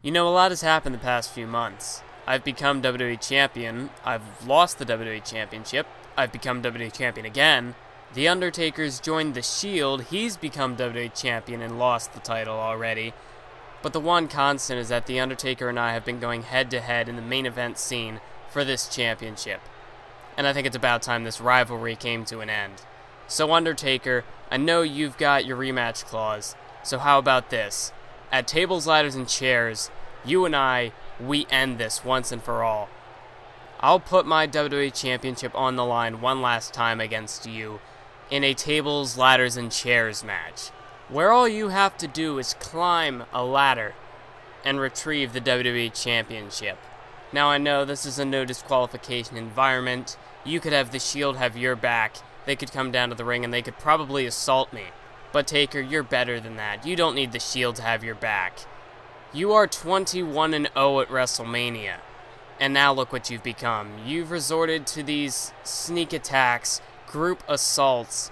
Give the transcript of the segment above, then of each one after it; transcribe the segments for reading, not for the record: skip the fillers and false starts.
You know, a lot has happened the past few months. I've become WWE Champion, I've lost the WWE Championship, I've become WWE Champion again. The Undertaker's joined the Shield, he's become WWE Champion and lost the title already. But the one constant is that The Undertaker and I have been going head-to-head in the main event scene for this championship. And I think it's about time this rivalry came to an end. So Undertaker, I know you've got your rematch clause, so how about this? At tables, ladders, and chairs, you and I, we end this once and for all. I'll put my WWE Championship on the line one last time against you in a tables, ladders, and chairs match, where all you have to do is climb a ladder and retrieve the WWE Championship. Now I know this is a no disqualification environment. You could have the Shield have your back, they could come down to the ring and they could probably assault me. But Taker, you're better than that. You don't need the Shield to have your back. You are 21-0 at WrestleMania. And now look what you've become. You've resorted to these sneak attacks, group assaults.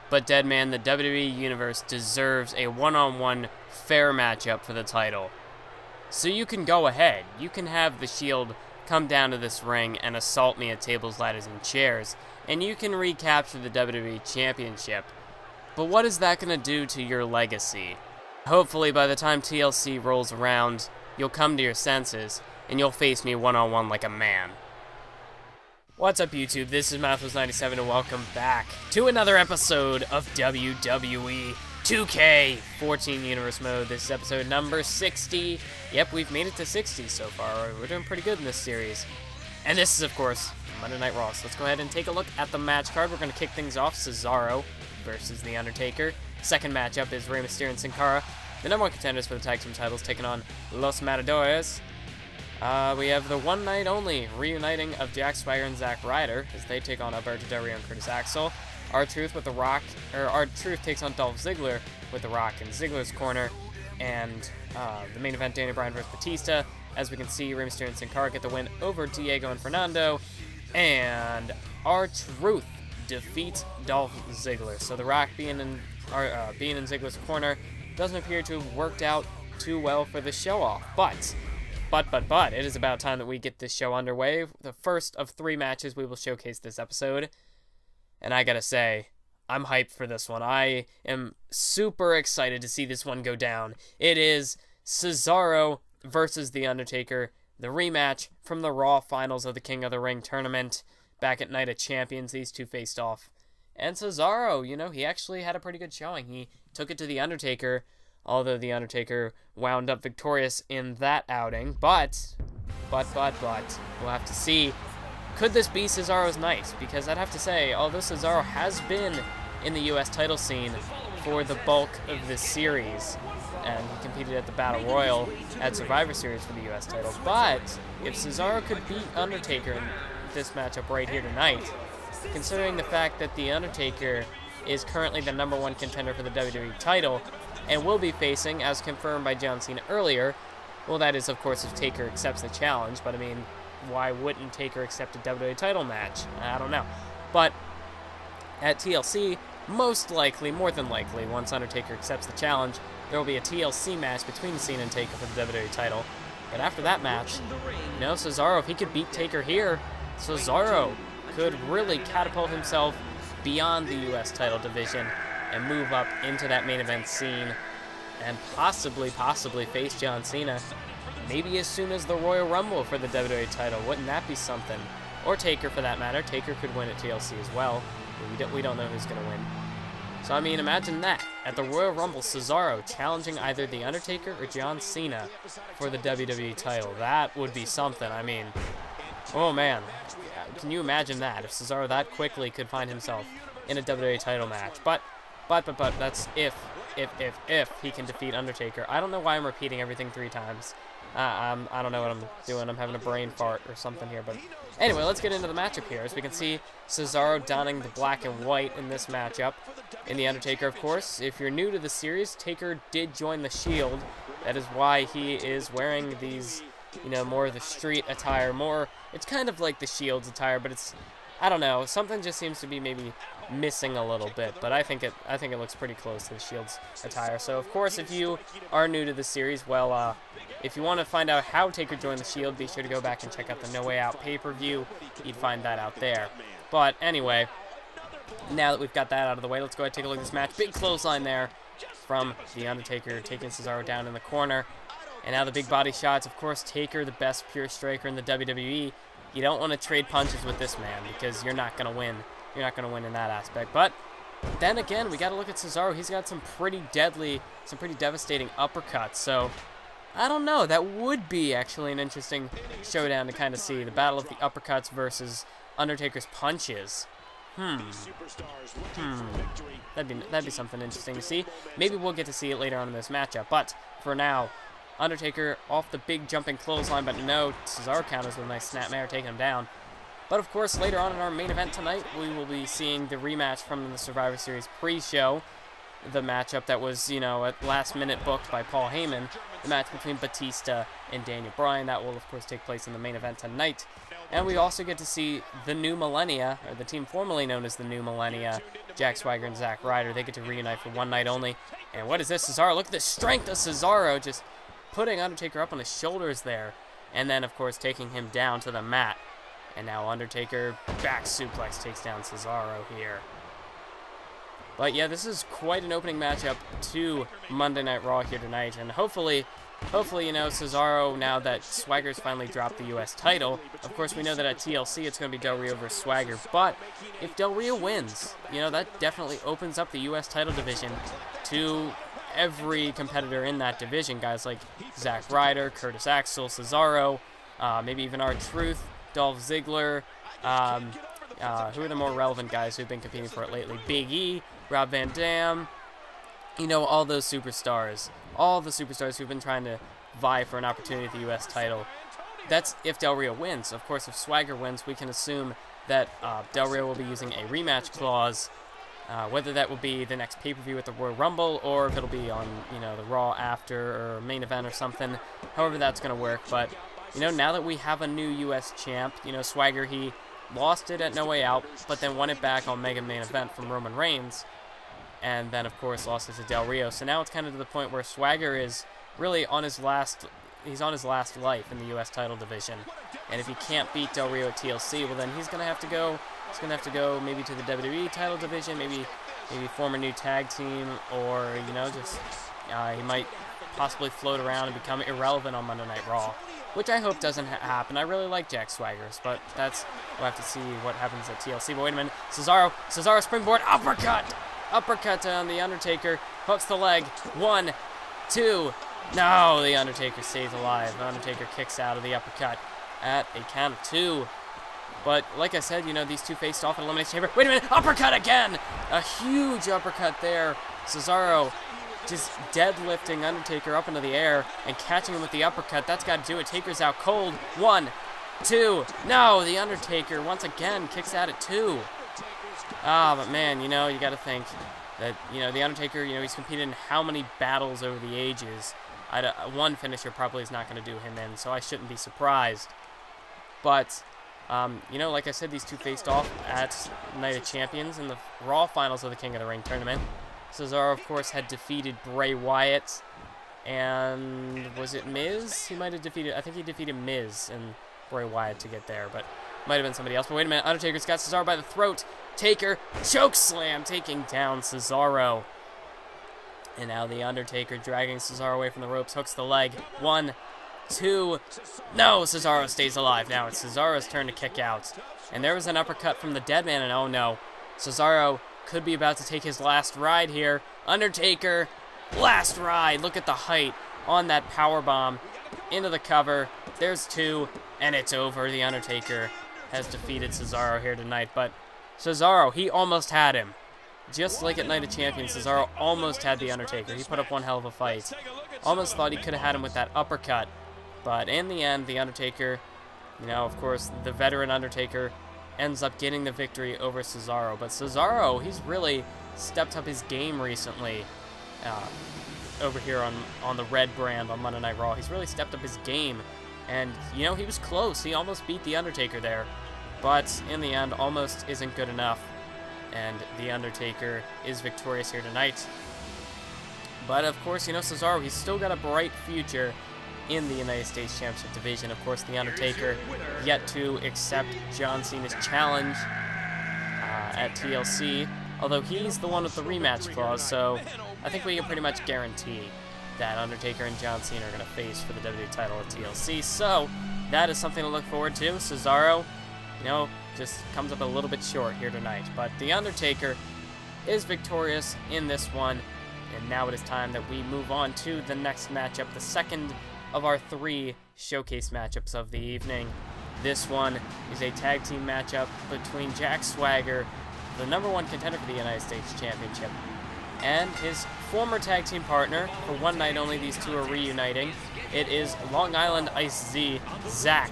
But Deadman, the WWE Universe deserves a one-on-one fair matchup for the title. So you can go ahead. You can have the Shield come down to this ring and assault me at tables, ladders, and chairs. And you can recapture the WWE Championship. But what is that going to do to your legacy? Hopefully by the time TLC rolls around, you'll come to your senses, and you'll face me one-on-one like a man. What's up, YouTube? This is Mathos97, and welcome back to another episode of WWE 2K14 Universe Mode. This is episode number 60. Yep, we've made it to 60 so far. We're doing pretty good in this series. And this is, of course, Monday Night Raw. So let's go ahead and take a look at the match card. We're going to kick things off. Cesaro versus The Undertaker. Second matchup is Rey Mysterio and Sin Cara, the number one contenders for the tag team titles, taking on Los Matadores. We have the one night only reuniting of Jack Swagger and Zack Ryder as they take on Alberto and Curtis Axel. R-Truth with the Rock, or R-Truth takes on Dolph Ziggler with the Rock in Ziggler's corner, and the main event, Daniel Bryan versus Batista. As we can see, Rey Mysterio and Sin Cara get the win over Diego and Fernando, and R-Truth defeat Dolph Ziggler. So the Rock being in Ziggler's corner doesn't appear to have worked out too well for the show-off. But, it is about time that we get this show underway. The first of 3 matches we will showcase this episode. And I gotta say, I'm hyped for this one. I am super excited to see this one go down. It is Cesaro versus The Undertaker, the rematch from the Raw finals of the King of the Ring tournament. Back at Night of Champions, these two faced off. And Cesaro, you know, he actually had a pretty good showing. He took it to The Undertaker, although The Undertaker wound up victorious in that outing. But, we'll have to see. Could this be Cesaro's night? Because I'd have to say, although Cesaro has been in the U.S. title scene for the bulk of this series, and he competed at the Battle Royal at Survivor Series for the U.S. title, but if Cesaro could beat Undertaker in this matchup right here tonight, considering the fact that The Undertaker is currently the number one contender for the WWE title, and will be facing, as confirmed by John Cena earlier, well, that is, of course, if Taker accepts the challenge, but I mean, why wouldn't Taker accept a WWE title match? I don't know. But at TLC, most likely, more than likely, once Undertaker accepts the challenge, there will be a TLC match between Cena and Taker for the WWE title. But after that match, you know, Cesaro, if he could beat Taker here, Cesaro could really catapult himself beyond the U.S. title division and move up into that main event scene and possibly face John Cena maybe as soon as the Royal Rumble for the WWE title. Wouldn't that be something? Or Taker, for that matter. Taker could win at TLC as well. We don't know who's going to win. So, I mean, imagine that. At the Royal Rumble, Cesaro challenging either The Undertaker or John Cena for the WWE title. That would be something. I mean, oh man. Can you imagine that? If Cesaro that quickly could find himself in a WWE title match. But that's if he can defeat Undertaker. I don't know why I'm repeating everything 3 times. I don't know what I'm doing. I'm having a brain fart or something here. But anyway, let's get into the matchup here. As we can see, Cesaro donning the black and white in this matchup. In The Undertaker, of course. If you're new to the series, Taker did join the Shield. That is why he is wearing these, you know, more of the street attire. It's kind of like the Shield's attire, but it's, I don't know. Something just seems to be maybe missing a little bit, but I think it looks pretty close to the Shield's attire. So of course, if you are new to the series, well, if you want to find out how Taker joined the Shield, be sure to go back and check out the No Way Out pay-per-view. You'd find that out there. But anyway, now that we've got that out of the way, let's go ahead and take a look at this match. Big clothesline there from The Undertaker, taking Cesaro down in the corner. And now the big body shots. Of course, Taker, the best pure striker in the WWE. You don't want to trade punches with this man because you're not going to win. You're not going to win in that aspect. But then again, we got to look at Cesaro. He's got some pretty deadly, some pretty devastating uppercuts. So I don't know. That would be actually an interesting showdown to kind of see. The battle of the uppercuts versus Undertaker's punches. That'd be something interesting to see. Maybe we'll get to see it later on in this matchup. But for now, Undertaker off the big jumping clothesline, but no, Cesaro counters with a nice snapmare, taking him down. But of course, later on in our main event tonight, we will be seeing the rematch from the Survivor Series pre-show. The matchup that was, you know, at last minute booked by Paul Heyman. The match between Batista and Daniel Bryan. That will, of course, take place in the main event tonight. And we also get to see the New Millennia, or the team formerly known as the New Millennia, Jack Swagger and Zack Ryder. They get to reunite for one night only. And what is this, Cesaro? Look at the strength of Cesaro, just putting Undertaker up on his shoulders there. And then, of course, taking him down to the mat. And now Undertaker back suplex takes down Cesaro here. But yeah, this is quite an opening matchup to Monday Night Raw here tonight. And hopefully, you know, Cesaro, now that Swagger's finally dropped the U.S. title, of course we know that at TLC it's going to be Del Rio versus Swagger. But if Del Rio wins, you know, that definitely opens up the U.S. title division to every competitor in that division. Guys like Zack Ryder, Curtis Axel, Cesaro, maybe even R-Truth, Dolph Ziggler. Who are the more relevant guys who've been competing for it lately? Big E, Rob Van Dam, you know, all those superstars. All the superstars who've been trying to vie for an opportunity at the U.S. title. That's if Del Rio wins. Of course, if Swagger wins, we can assume that Del Rio will be using a rematch clause. Whether that will be the next pay-per-view at the Royal Rumble, or if it'll be on, you know, the Raw after, or main event or something. However that's going to work. But, you know, now that we have a new U.S. champ, you know, Swagger, he lost it at No Way Out, but then won it back on Mega Main Event from Roman Reigns. And then, of course, lost it to Del Rio. So now it's kind of to the point where Swagger is really on his last, he's on his last life in the U.S. title division. And if he can't beat Del Rio at TLC, well, then he's going to have to go, maybe to the WWE title division, maybe form a new tag team, or, you know, just, he might possibly float around and become irrelevant on Monday Night Raw, which I hope doesn't happen. I really like Jack Swagger's, but we'll have to see what happens at TLC. But wait a minute, Cesaro springboard, uppercut on The Undertaker, hooks the leg, 1, 2, no, The Undertaker stays alive. The Undertaker kicks out of the uppercut at a count of 2. But like I said, you know, these two faced off in Elimination Chamber. Wait a minute, uppercut again! A huge uppercut there. Cesaro just deadlifting Undertaker up into the air and catching him with the uppercut. That's got to do it. Taker's out cold. 1, 2, no, The Undertaker once again kicks out at 2. But man, you know, you got to think that, you know, The Undertaker, you know, he's competed in how many battles over the ages. One finisher probably is not going to do him in, so I shouldn't be surprised. But, you know, like I said, these two faced off at Night of Champions in the Raw Finals of the King of the Ring tournament. Cesaro, of course, had defeated Bray Wyatt, and was it Miz? He might have defeated, I think he defeated Miz and Bray Wyatt to get there, but might have been somebody else. But wait a minute, Undertaker's got Cesaro by the throat. Taker, choke slam, taking down Cesaro. And now The Undertaker dragging Cesaro away from the ropes, hooks the leg. 1, 2, no, Cesaro stays alive. Now it's Cesaro's turn to kick out. And there was an uppercut from the dead man, and oh no, Cesaro could be about to take his last ride here. Undertaker, last ride. Look at the height on that powerbomb into the cover. There's 2, and it's over. The Undertaker has defeated Cesaro here tonight, but Cesaro, he almost had him. Just like at Night of Champions, Cesaro almost had The Undertaker. He put up one hell of a fight. Almost thought he could have had him with that uppercut, but in the end, The Undertaker, you know, of course, the veteran Undertaker, ends up getting the victory over Cesaro. But Cesaro, he's really stepped up his game recently over here on the Red brand on Monday Night Raw. He's really stepped up his game, and, you know, he was close. He almost beat The Undertaker there, but in the end, almost isn't good enough, and The Undertaker is victorious here tonight. But of course, Cesaro, he's still got a bright future in the United States Championship division. Of course, The Undertaker yet to accept John Cena's challenge at TLC, although he's the one with the rematch clause, so I think we can pretty much guarantee that Undertaker and John Cena are going to face for the WWE title at TLC, so that is something to look forward to. Cesaro, just comes up a little bit short here tonight, but The Undertaker is victorious in this one, and now it is time that we move on to the next matchup, the second of our 3 showcase matchups of the evening. This one is a tag team matchup between Jack Swagger, the #1 contender for the United States Championship, and his former tag team partner. For one night only, these two are reuniting. It is Long Island Ice Z, Zack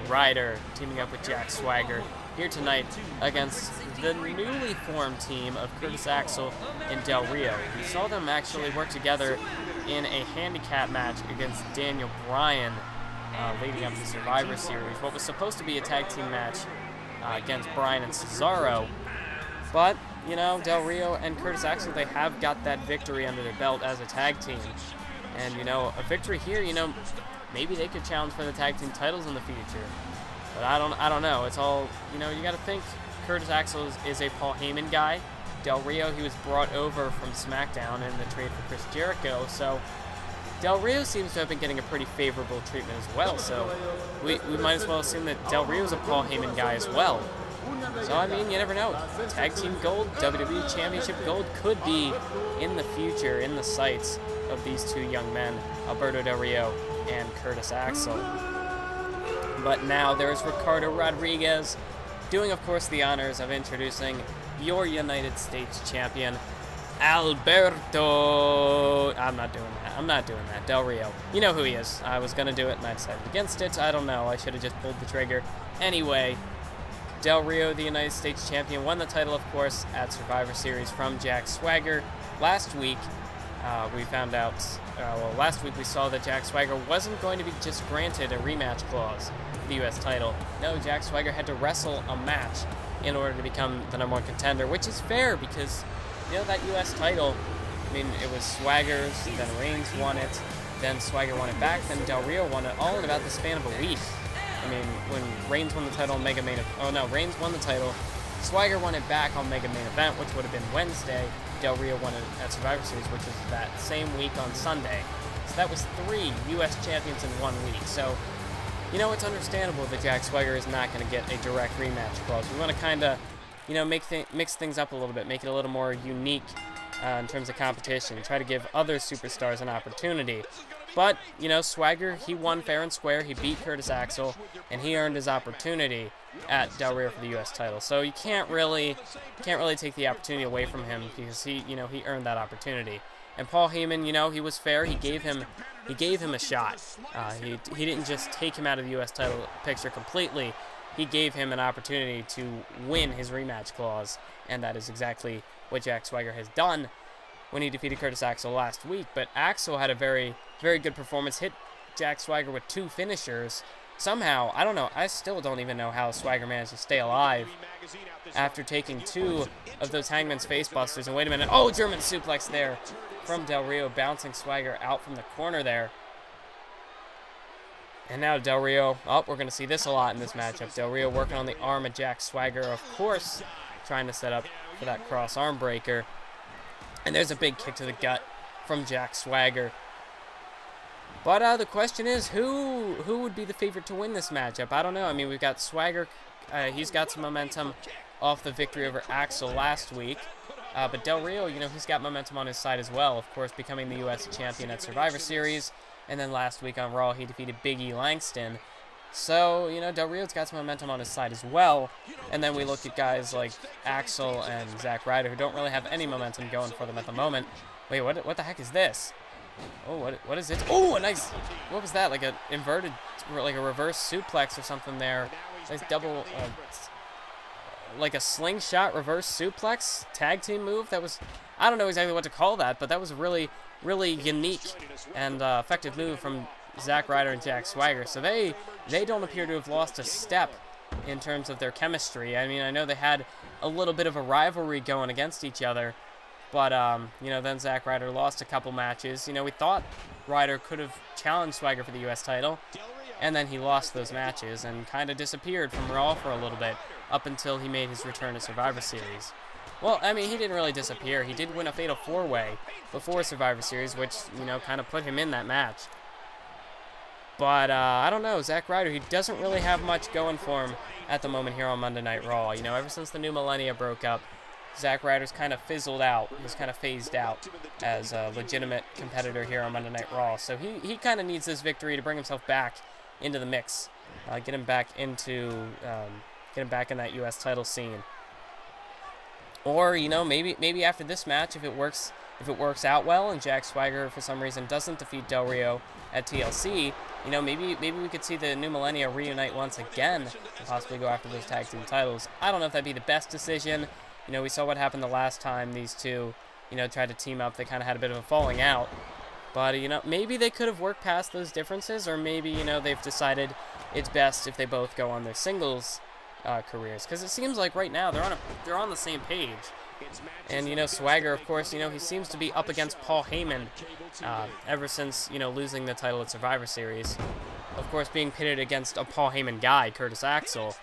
Ryder, teaming up with Jack Swagger here tonight against the newly formed team of Curtis Axel and Del Rio. We saw them actually work together in a handicap match against Daniel Bryan leading up to Survivor Series, what was supposed to be a tag team match against Bryan and Cesaro. But, Del Rio and Curtis Axel, they have got that victory under their belt as a tag team. And, a victory here, maybe they could challenge for the tag team titles in the future. But I don't know. It's all, you got to think Curtis Axel is a Paul Heyman guy. Del Rio, he was brought over from SmackDown in the trade for Chris Jericho. So Del Rio seems to have been getting a pretty favorable treatment as well. So we might as well assume that Del Rio's a Paul Heyman guy as well. So, I mean, you never know. Tag Team Gold, WWE Championship Gold could be in the future, in the sights of these two young men, Alberto Del Rio and Curtis Axel. But now there's Ricardo Rodriguez doing, of course, the honors of introducing your United States champion, Alberto. I'm not doing that. Del Rio. You know who he is. I was going to do it, and I decided against it. I don't know. I should have just pulled the trigger. Anyway, Del Rio, the United States champion, won the title, of course, at Survivor Series from Jack Swagger. Last week, we found out, last week we saw that Jack Swagger wasn't going to be just granted a rematch clause for the U.S. title. No, Jack Swagger had to wrestle a match in order to become the #1 contender, which is fair because, that U.S. title, I mean, it was Swagger's, then Reigns won it, then Swagger won it back, then Del Rio won it, all in about the span of a week. I mean, when Reigns won the title on Mega Main Event, Reigns won the title, Swagger won it back on Mega Main Event, which would have been Wednesday. Del Rio won it at Survivor Series, which was that same week on Sunday. So that was 3 U.S. champions in 1 week. So, it's understandable that Jack Swagger is not going to get a direct rematch clause. We want to kind of, mix things up a little bit, make it a little more unique in terms of competition, try to give other superstars an opportunity. But, Swagger, he won fair and square. He beat Curtis Axel, and he earned his opportunity at Del Rio for the U.S. title. So you can't really take the opportunity away from him because he earned that opportunity. And Paul Heyman, he was fair. He gave him a shot. He didn't just take him out of the U.S. title picture completely. He gave him an opportunity to win his rematch clause, and that is exactly what Jack Swagger has done when he defeated Curtis Axel last week. But Axel had a very, very good performance, hit Jack Swagger with 2 finishers. Somehow, I don't know, I still don't even know how Swagger managed to stay alive after taking 2 of those Hangman's Facebusters. And wait a minute, German suplex there from Del Rio, bouncing Swagger out from the corner there. And now Del Rio, we're going to see this a lot in this matchup. Del Rio working on the arm of Jack Swagger, of course, trying to set up for that cross arm breaker. And there's a big kick to the gut from Jack Swagger. But the question is, who would be the favorite to win this matchup? I don't know. I mean, we've got Swagger. He's got some momentum off the victory over Axel last week. But Del Rio, he's got momentum on his side as well. Of course, becoming the U.S. champion at Survivor Series. And then last week on Raw, he defeated Big E Langston. So, Del Rio's got some momentum on his side as well. And then we look at guys like Axel and Zack Ryder, who don't really have any momentum going for them at the moment. Wait, what the heck is this? Oh, what is it? Oh, a nice, what was that? Like a inverted, like a reverse suplex or something there. Nice double, like a slingshot reverse suplex tag team move. That was, I don't know exactly what to call that, but that was a really, really unique and effective move from Zack Ryder and Jack Swagger. So they don't appear to have lost a step in terms of their chemistry. I mean, I know they had a little bit of a rivalry going against each other, but, then Zack Ryder lost a couple matches. We thought Ryder could have challenged Swagger for the U.S. title, and then he lost those matches and kind of disappeared from Raw for a little bit up until he made his return to Survivor Series. Well, I mean, he didn't really disappear. He did win a Fatal 4-Way before Survivor Series, which, kind of put him in that match. But, I don't know, Zack Ryder, he doesn't really have much going for him at the moment here on Monday Night Raw. Ever since the New Millennia broke up, Zack Ryder's kind of fizzled out. He's kind of phased out as a legitimate competitor here on Monday Night Raw. So he kind of needs this victory to bring himself back into the mix, get him back in that U.S. title scene. Or maybe after this match, if it works out well and Jack Swagger for some reason doesn't defeat Del Rio at TLC, maybe we could see the New Millennia reunite once again and possibly go after those tag team titles. I don't know if that'd be the best decision. We saw what happened the last time these two, tried to team up. They kind of had a bit of a falling out. But, maybe they could have worked past those differences, or maybe, they've decided it's best if they both go on their singles careers. Because it seems like right now they're on the same page. And, Swagger, of course, he seems to be up against Paul Heyman ever since, losing the title at Survivor Series. Of course, being pitted against a Paul Heyman guy, Curtis Axel.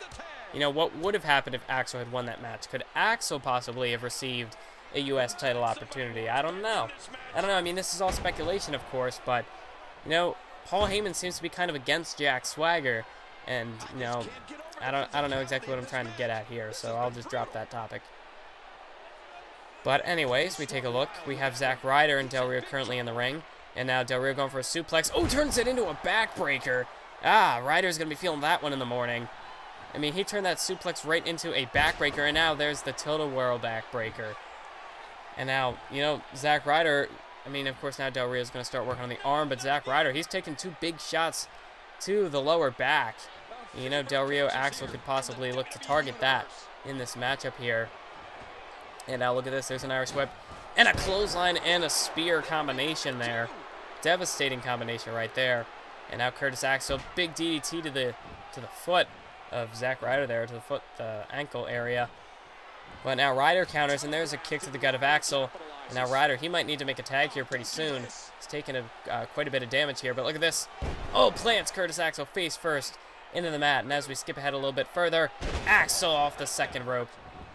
What would have happened if Axel had won that match? Could Axel possibly have received a U.S. title opportunity? I don't know. I mean, this is all speculation, of course, but, Paul Heyman seems to be kind of against Jack Swagger, and, I don't know exactly what I'm trying to get at here, so I'll just drop that topic. But anyways, we take a look. We have Zack Ryder and Del Rio currently in the ring, and now Del Rio going for a suplex. Oh, turns it into a backbreaker. Ryder's going to be feeling that one in the morning. I mean, he turned that suplex right into a backbreaker, and now there's the tilt-a-whirl backbreaker. And now, Zack Ryder, I mean, of course, now Del Rio is going to start working on the arm, but Zack Ryder, he's taking two big shots to the lower back. Del Rio Axel could possibly look to target that in this matchup here. And now look at this, there's an Irish whip, and a clothesline and a spear combination there. Devastating combination right there. And now Curtis Axel, big DDT to the foot of Zack Ryder there, to the ankle area. But now Ryder counters, and there's a kick to the gut of Axel. And now Ryder, he might need to make a tag here pretty soon. He's taking quite a bit of damage here, but look at this. Oh, plants Curtis Axel face first into the mat. And as we skip ahead a little bit further, Axel off the second rope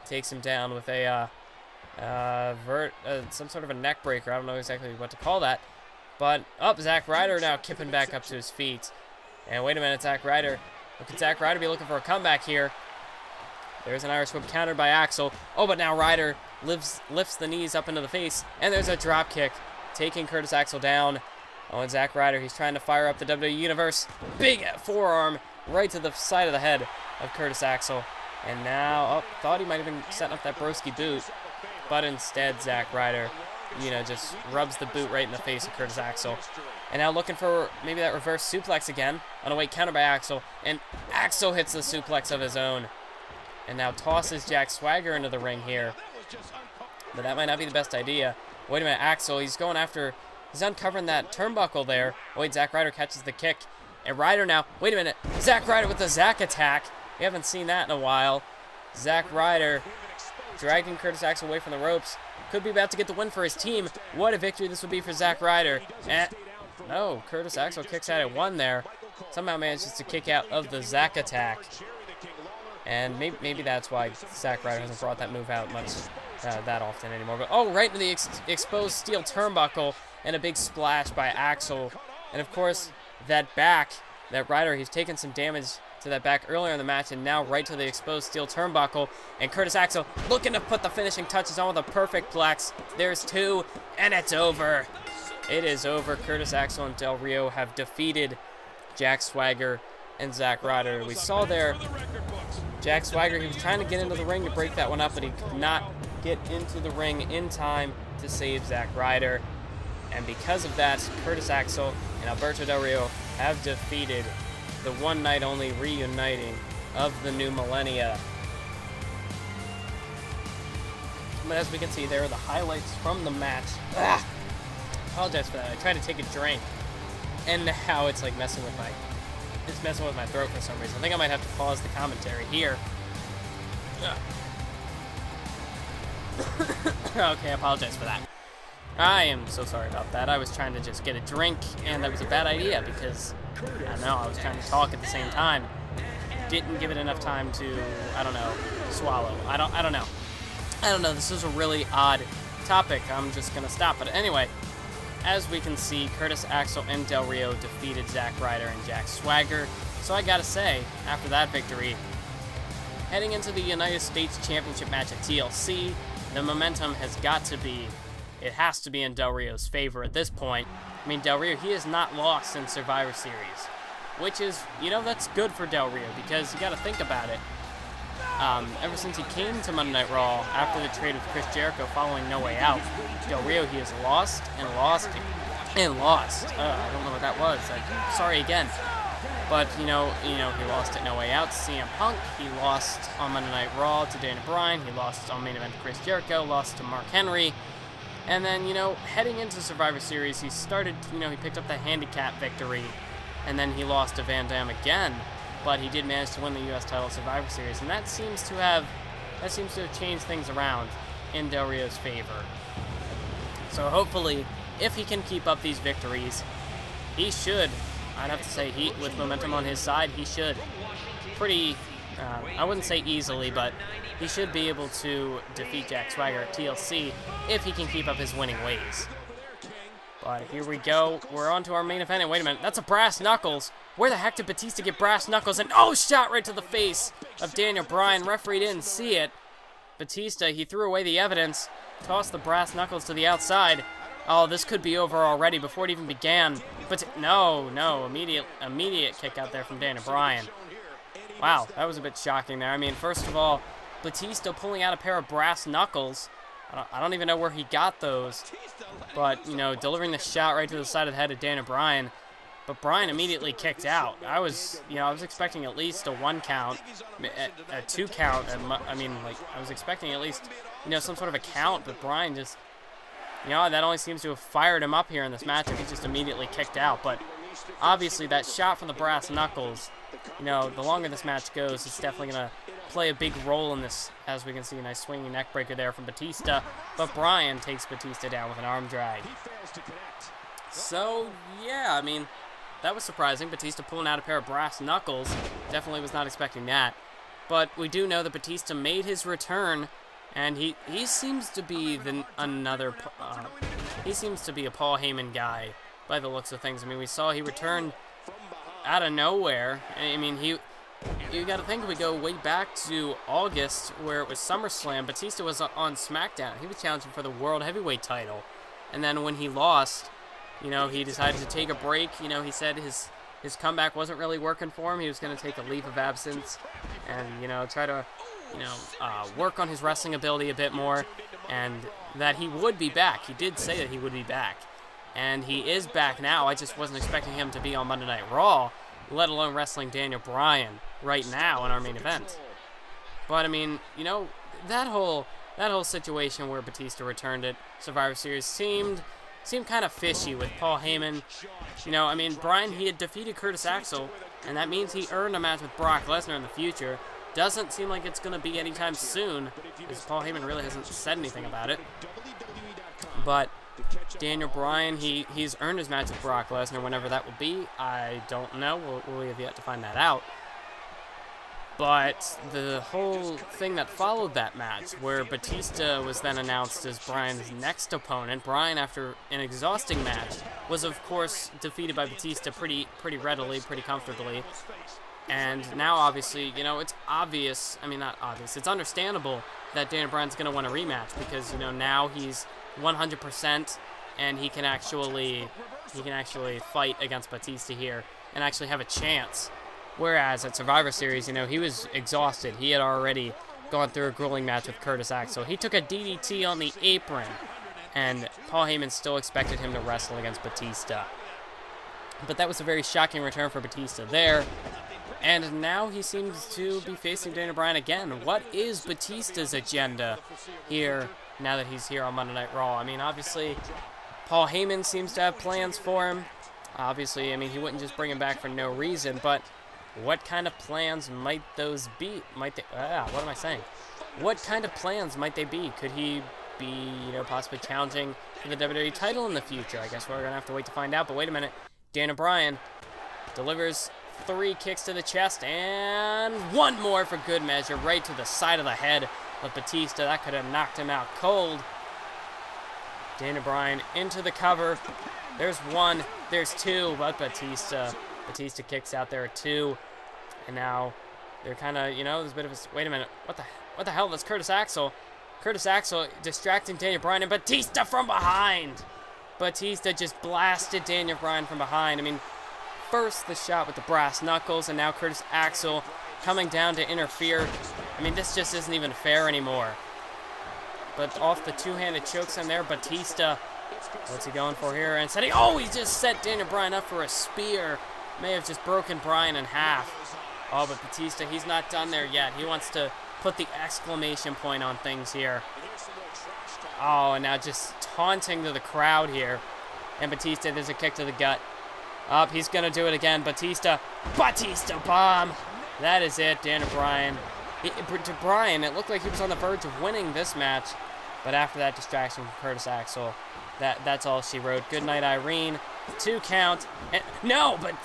takes him down with a some sort of a neck breaker. I don't know exactly what to call that. But Zack Ryder now kipping back up to his feet. And wait a minute, Zack Ryder. Look at Zack Ryder be looking for a comeback here. There's an Irish whip countered by Axel. Oh, but now Ryder lifts the knees up into the face. And there's a drop kick, taking Curtis Axel down. Oh, and Zack Ryder, he's trying to fire up the WWE Universe. Big forearm right to the side of the head of Curtis Axel. And now, thought he might have been setting up that broski boot. But instead, Zack Ryder, just rubs the boot right in the face of Curtis Axel. And now looking for maybe that reverse suplex again. On a way counter by Axel. And Axel hits the suplex of his own. And now tosses Jack Swagger into the ring here. But that might not be the best idea. Wait a minute, Axel, he's uncovering that turnbuckle there. Wait, Zack Ryder catches the kick. And Ryder now, wait a minute, Zack Ryder with the Zack attack. We haven't seen that in a while. Zack Ryder dragging Curtis Axel away from the ropes. Could be about to get the win for his team. What a victory this would be for Zack Ryder. No, Curtis Axel kicks out at one there. Somehow manages to kick out of the Zack attack. And maybe that's why Zack Ryder hasn't brought that move out much that often anymore. But right into the exposed steel turnbuckle and a big splash by Axel. And of course, that Ryder, he's taken some damage to that back earlier in the match, and now right to the exposed steel turnbuckle. And Curtis Axel looking to put the finishing touches on with a perfect plex. There's two, and it's over. It is over. Curtis Axel and Del Rio have defeated Jack Swagger and Zack Ryder. We saw there Jack Swagger, he was trying to get into the ring to break that one up, but he could not get into the ring in time to save Zack Ryder. And because of that, Curtis Axel and Alberto Del Rio have defeated the one night only reuniting of the New Millennia. But as we can see, there are the highlights from the match. Apologize for that. I tried to take a drink, and now it's like messing with It's messing with my throat for some reason. I think I might have to pause the commentary here. Okay, I apologize for that. I am so sorry about that. I was trying to just get a drink, and that was a bad idea because, I don't know, I was trying to talk at the same time. Didn't give it enough time to, I don't know, swallow. I don't know. This is a really odd topic. I'm just going to stop. But anyway, as we can see, Curtis Axel and Del Rio defeated Zack Ryder and Jack Swagger. So I gotta say, after that victory, heading into the United States Championship match at TLC, the momentum has got to be, it has to be in Del Rio's favor at this point. I mean, Del Rio, he has not lost in Survivor Series, which is, you know, that's good for Del Rio because you gotta think about it. Ever since he came to Monday Night Raw after the trade with Chris Jericho following No Way Out, Del Rio, he has lost and lost and lost. I don't know what that was. Sorry again. But, you know, he lost at No Way Out to CM Punk. He lost on Monday Night Raw to Daniel Bryan. He lost on main event to Chris Jericho. Lost to Mark Henry. And then, you know, heading into Survivor Series, he started, you know, he picked up the handicap victory. And then he lost to Van Dam again. But he did manage to win the U.S. title Survivor Series, and that seems to have changed things around in Del Rio's favor. So hopefully, if he can keep up these victories, he should. I'd have to say, with momentum on his side, he should pretty. I wouldn't say easily, but he should be able to defeat Jack Swagger at TLC if he can keep up his winning ways. But here we go. We're on to our main event. And wait a minute, that's a brass knuckles. Where the heck did Batista get brass knuckles? And oh, shot right to the face of Daniel Bryan. Referee didn't see it. Batista, he threw away the evidence, tossed the brass knuckles to the outside. Oh, this could be over already before it even began. But no, immediate kick out there from Daniel Bryan. Wow, that was a bit shocking there. I mean, first of all, Batista pulling out a pair of brass knuckles. I don't even know where he got those. But, you know, delivering the shot right to the side of the head of Daniel Bryan. But Bryan immediately kicked out. I was expecting at least a 1 count, a 2 count. I was expecting at least, you know, some sort of a count. But Bryan just, you know, that only seems to have fired him up here in this matchup. He just immediately kicked out. But obviously that shot from the brass knuckles, you know, the longer this match goes, it's definitely going to play a big role in this. As we can see, a nice swinging neck breaker there from Batista. But Bryan takes Batista down with an arm drag. So, yeah, I mean, that was surprising. Batista pulling out a pair of brass knuckles. Definitely was not expecting that. But we do know that Batista made his return, and he seems to be he seems to be a Paul Heyman guy by the looks of things. I mean, we saw he returned out of nowhere. I mean, you got to think we go way back to August where it was SummerSlam. Batista was on SmackDown. He was challenging for the World Heavyweight title. And then when he lost, you know, he decided to take a break. You know, he said his comeback wasn't really working for him. He was going to take a leave of absence and, you know, try to, you know, work on his wrestling ability a bit more, and that he would be back. He did say that he would be back. And he is back now. I just wasn't expecting him to be on Monday Night Raw, let alone wrestling Daniel Bryan right now in our main event. But, I mean, you know, that whole situation where Batista returned at Survivor Series seemed kind of fishy with Paul Heyman. You know, I mean, Bryan, he had defeated Curtis Axel, and that means he earned a match with Brock Lesnar in the future. Doesn't seem like it's going to be anytime soon, because Paul Heyman really hasn't said anything about it. But Daniel Bryan, he's earned his match with Brock Lesnar whenever that will be. I don't know. We have yet to find that out. But the whole thing that followed that match, where Batista was then announced as Bryan's next opponent, Bryan, after an exhausting match, was of course defeated by Batista pretty readily, pretty comfortably. And now, obviously, you know, it's obvious, I mean, not obvious, it's understandable that Daniel Bryan's going to win a rematch because, you know, now he's 100% and he can actually fight against Batista here and actually have a chance. Whereas at Survivor Series, you know, he was exhausted. He had already gone through a grueling match with Curtis Axel. He took a DDT on the apron, and Paul Heyman still expected him to wrestle against Batista. But that was a very shocking return for Batista there. And now he seems to be facing Daniel Bryan again. What is Batista's agenda here now that he's here on Monday Night Raw? I mean, obviously, Paul Heyman seems to have plans for him. Obviously, I mean, he wouldn't just bring him back for no reason, but what kind of plans might those be? What am I saying? What kind of plans might they be? Could he be, possibly challenging for the WWE title in the future? I guess we're going to have to wait to find out, but wait a minute. Daniel Bryan delivers 3 kicks to the chest, and 1 more for good measure, right to the side of the head of Batista. That could have knocked him out cold. Daniel Bryan into the cover. There's 1, there's 2, but Batista kicks out there at 2, and now they're kind of, there's a bit of a, wait a minute, what the hell, that's Curtis Axel. Curtis Axel distracting Daniel Bryan, and Batista from behind. Batista just blasted Daniel Bryan from behind. I mean, first the shot with the brass knuckles, and now Curtis Axel coming down to interfere. I mean, this just isn't even fair anymore. But off the 2-handed chokeslam there, Batista, what's he going for here? And setting, he just set Daniel Bryan up for a spear. May have just broken Bryan in half. Oh, but Batista, he's not done there yet. He wants to put the exclamation point on things here. Oh, and now just taunting to the crowd here. And Batista, there's a kick to the gut. Up, he's going to do it again. Batista bomb. That is it, Daniel Bryan. To Bryan, it looked like he was on the verge of winning this match. But after that distraction from Curtis Axel, that's all she wrote. Good night, Irene. 2 count. And, no, but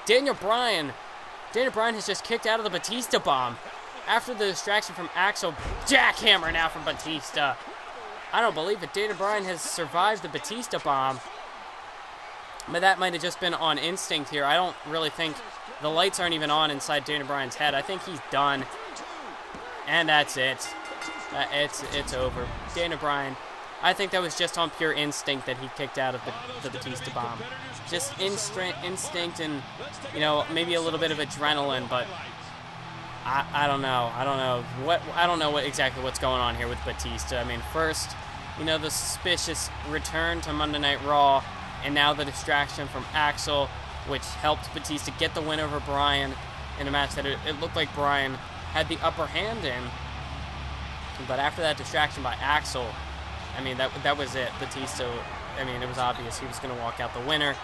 Daniel Bryan has just kicked out of the Batista bomb. After the distraction from Axel, jackhammer now from Batista. I don't believe it. Daniel Bryan has survived the Batista bomb. But that might have just been on instinct here. I don't really think the lights aren't even on inside Daniel Bryan's head. I think he's done. And that's it. It's over. Daniel Bryan, I think that was just on pure instinct that he kicked out of the Batista bomb. Just instinct and, maybe a little bit of adrenaline, but I don't know. I don't know exactly what's going on here with Batista. I mean, first, the suspicious return to Monday Night Raw, and now the distraction from Axel, which helped Batista get the win over Bryan in a match that it looked like Bryan had the upper hand in. But after that distraction by Axel, I mean, that was it. Batista, I mean, it was obvious he was going to walk out the winner.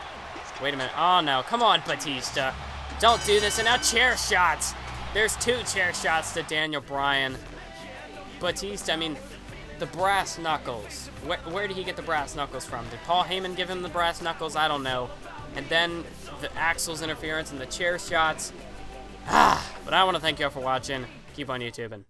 Wait a minute. Oh, no. Come on, Batista. Don't do this. And now chair shots. There's 2 chair shots to Daniel Bryan. Batista, I mean, the brass knuckles. Where did he get the brass knuckles from? Did Paul Heyman give him the brass knuckles? I don't know. And then the Axel's interference and the chair shots. But I want to thank you all for watching. Keep on YouTubing.